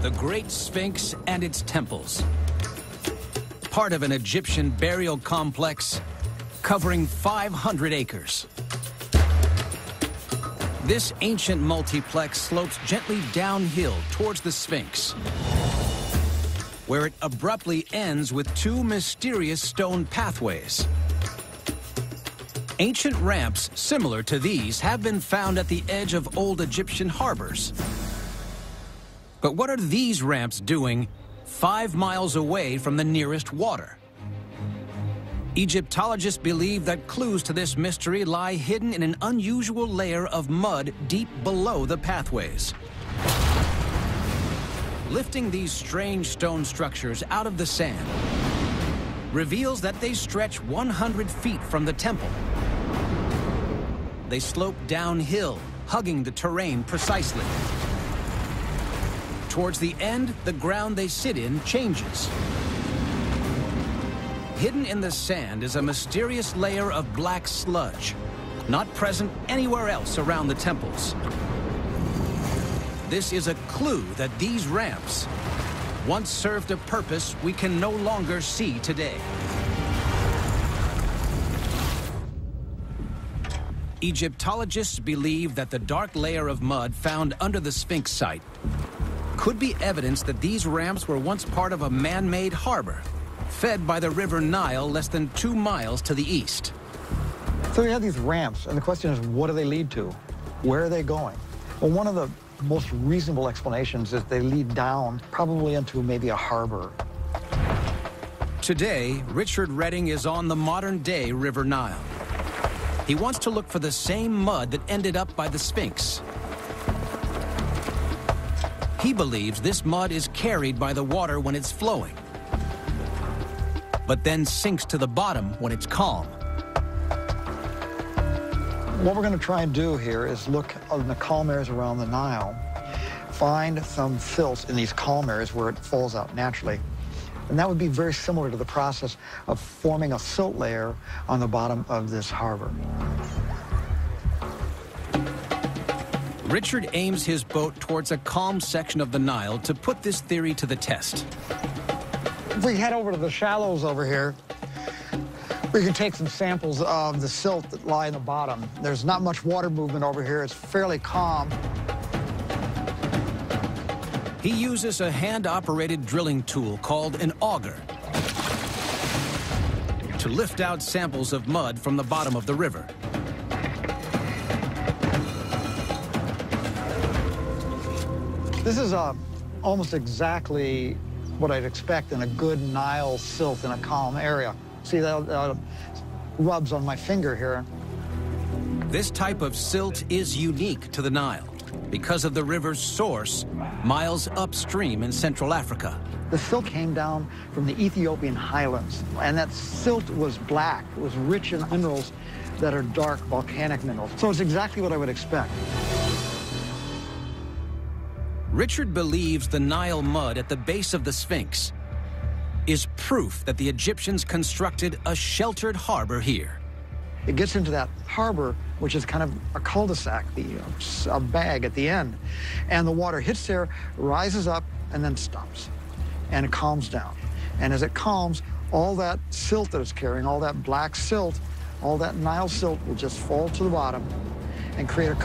the Great Sphinx and its temples. Part of an Egyptian burial complex covering 500 acres. This ancient multiplex slopes gently downhill towards the Sphinx, where it abruptly ends with two mysterious stone pathways. Ancient ramps similar to these have been found at the edge of old Egyptian harbors. But what are these ramps doing 5 miles away from the nearest water? Egyptologists believe that clues to this mystery lie hidden in an unusual layer of mud deep below the pathways. Lifting these strange stone structures out of the sand reveals that they stretch 100 feet from the temple. They slope downhill, hugging the terrain precisely. Towards the end, the ground they sit in changes. Hidden in the sand is a mysterious layer of black sludge, not present anywhere else around the temples. This is a clue that these ramps once served a purpose we can no longer see today. Egyptologists believe that the dark layer of mud found under the Sphinx site could be evidence that these ramps were once part of a man-made harbor, fed by the River Nile less than 2 miles to the east. So you have these ramps, and the question is, what do they lead to? Where are they going? Well, one of the most reasonable explanations is they lead down, probably into maybe a harbor. Today, Richard Redding is on the modern-day River Nile. He wants to look for the same mud that ended up by the Sphinx. He believes this mud is carried by the water when it's flowing, but then sinks to the bottom when it's calm. What we're going to try and do here is look in the calm areas around the Nile, find some silt in these calm areas where it falls out naturally. And that would be very similar to the process of forming a silt layer on the bottom of this harbor. Richard aims his boat towards a calm section of the Nile to put this theory to the test. If we head over to the shallows over here, we can take some samples of the silt that lie in the bottom. There's not much water movement over here. It's fairly calm. He uses a hand-operated drilling tool called an auger to lift out samples of mud from the bottom of the river. This is almost exactly what I'd expect in a good Nile silt in a calm area. See, that rubs on my finger here. This type of silt is unique to the Nile because of the river's source miles upstream in Central Africa. The silt came down from the Ethiopian highlands, and that silt was black. It was rich in minerals that are dark volcanic minerals. So it's exactly what I would expect. Richard believes the Nile mud at the base of the Sphinx is proof that the Egyptians constructed a sheltered harbor here. It gets into that harbor, which is kind of a cul-de-sac, a bag at the end. And the water hits there, rises up, and then stops. And it calms down. And as it calms, all that silt that it's carrying, all that black silt, all that Nile silt will just fall to the bottom and create a